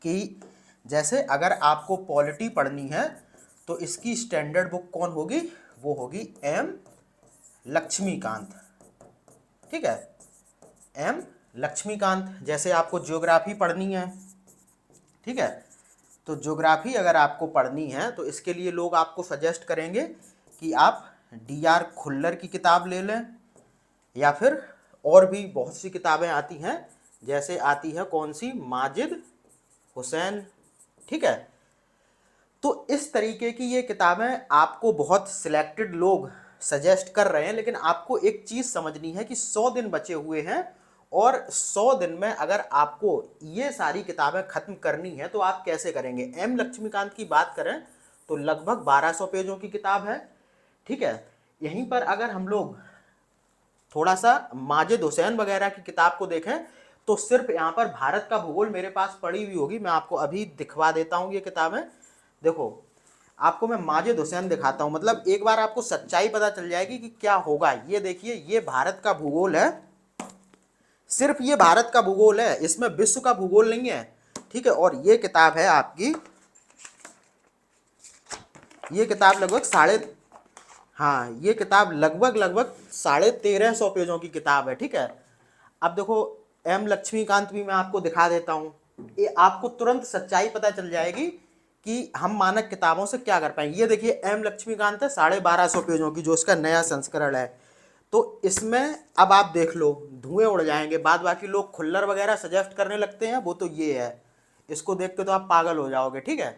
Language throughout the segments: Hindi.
कि जैसे अगर आपको पॉलिटी पढ़नी है तो इसकी स्टैंडर्ड बुक कौन होगी, वो होगी एम लक्ष्मीकांत। ठीक है, एम लक्ष्मीकांत। जैसे आपको ज्योग्राफी पढ़नी है, ठीक है, तो ज्योग्राफी अगर आपको पढ़नी है तो इसके लिए लोग आपको सजेस्ट करेंगे कि आप DR खुल्लर की किताब ले लें, या फिर और भी बहुत सी किताबें आती हैं, जैसे आती है कौन सी, माजिद हुसैन। ठीक है, तो इस तरीके की ये किताबें आपको बहुत सिलेक्टेड लोग सजेस्ट कर रहे हैं, लेकिन आपको एक चीज़ समझनी है कि 100 दिन बचे हुए हैं, और 100 दिन में अगर आपको ये सारी किताबें खत्म करनी है तो आप कैसे करेंगे। एम लक्ष्मीकांत की बात करें तो लगभग 1200 पेजों की किताब है। ठीक है, यहीं पर अगर हम लोग थोड़ा सा माजिद हुसैन वगैरह की किताब को देखें तो सिर्फ यहाँ पर भारत का भूगोल मेरे पास पड़ी हुई होगी, मैं आपको अभी दिखवा देता हूँ ये किताबें। देखो, आपको मैं माजिद हुसैन दिखाता हूँ, मतलब एक बार आपको सच्चाई पता चल जाएगी कि क्या होगा। ये देखिए, ये भारत का भूगोल है, सिर्फ ये भारत का भूगोल है, इसमें विश्व का भूगोल नहीं है। ठीक है, और ये किताब है आपकी, ये किताब लगभग साढ़े, हाँ, ये किताब लगभग लगभग 1350 पेजों की किताब है। ठीक है, अब देखो, एम लक्ष्मीकांत भी मैं आपको दिखा देता हूँ, ये आपको तुरंत सच्चाई पता चल जाएगी कि हम मानक किताबों से क्या कर पाएंगे। ये देखिए, एम लक्ष्मीकांत है 1250 पेजों की, जो इसका नया संस्करण है। तो इसमें अब आप देख लो, धुएं उड़ जाएंगे। बाद बाकी लोग खुल्लर वगैरह सजेस्ट करने लगते हैं, वो तो ये है, इसको देख के तो आप पागल हो जाओगे। ठीक है,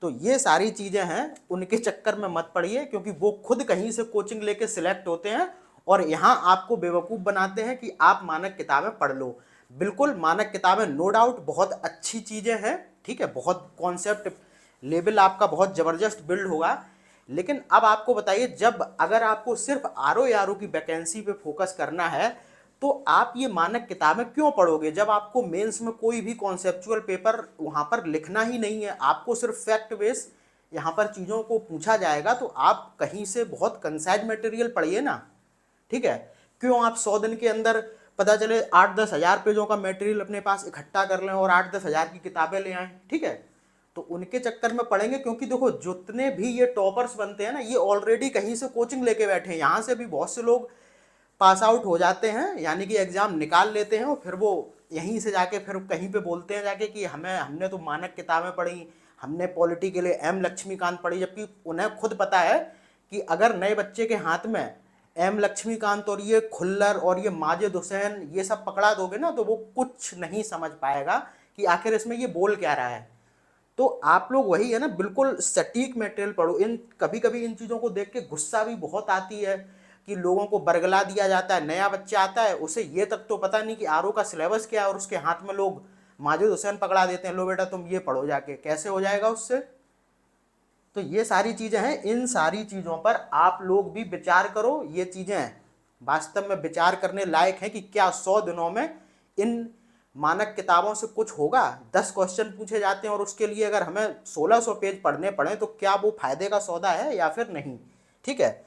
तो ये सारी चीज़ें हैं, उनके चक्कर में मत पड़िए, क्योंकि वो खुद कहीं से कोचिंग लेके सिलेक्ट होते हैं और यहाँ आपको बेवकूफ़ बनाते हैं कि आप मानक किताबें पढ़ लो। बिल्कुल, मानक किताबें नो डाउट बहुत अच्छी चीज़ें हैं। ठीक है, बहुत कॉन्सेप्ट लेवल आपका बहुत ज़बरदस्त बिल्ड होगा, लेकिन अब आपको बताइए, जब अगर आपको सिर्फ RO की वैकेंसी पे फोकस करना है तो आप ये मानक किताबें क्यों पढ़ोगे, जब आपको मेंस में कोई भी कॉन्सेप्चुअल पेपर वहाँ पर लिखना ही नहीं है, आपको सिर्फ फैक्ट बेस यहाँ पर चीज़ों को पूछा जाएगा। तो आप कहीं से बहुत कंसाइज मटेरियल पढ़िए ना। ठीक है, क्यों आप 100 दिन के अंदर पता चले 8-10 हज़ार पेजों का मटेरियल अपने पास इकट्ठा कर लें और 8-10 हज़ार की किताबें ले आएँ। ठीक है, तो उनके चक्कर में पढ़ेंगे, क्योंकि देखो, जितने भी ये टॉपर्स बनते हैं ना, ये ऑलरेडी कहीं से कोचिंग लेके बैठे हैं, यहाँ से भी बहुत से लोग पास आउट हो जाते हैं, यानी कि एग्ज़ाम निकाल लेते हैं, और फिर वो यहीं से जाके फिर कहीं पे बोलते हैं जाके कि हमने तो मानक किताबें पढ़ी, हमने पॉलिटी के लिए एम लक्ष्मीकांत पढ़ी, जबकि उन्हें खुद पता है कि अगर नए बच्चे के हाथ में एम लक्ष्मीकांत और ये खुल्लर और ये माजिद हुसैन ये सब पकड़ा दोगे ना, तो वो कुछ नहीं समझ पाएगा कि आखिर इसमें ये बोल क्या रहा है। तो आप लोग वही है ना, बिल्कुल सटीक मटेरियल पढ़ो। इन कभी कभी इन चीज़ों को देख के गुस्सा भी बहुत आती है कि लोगों को बरगला दिया जाता है, नया बच्चा आता है, उसे ये तक तो पता नहीं कि RO का सिलेबस क्या है, और उसके हाथ में लोग माजिद हुसैन पकड़ा देते हैं, लो बेटा तुम ये पढ़ो जाके, कैसे हो जाएगा उससे। तो ये सारी चीज़ें हैं, इन सारी चीज़ों पर आप लोग भी विचार करो। ये चीज़ें वास्तव में विचार करने लायक हैं कि क्या 100 दिनों में इन मानक किताबों से कुछ होगा। 10 क्वेश्चन पूछे जाते हैं और उसके लिए अगर हमें 1600 पेज पढ़ने पड़े तो क्या वो फायदे का सौदा है या फिर नहीं। ठीक है,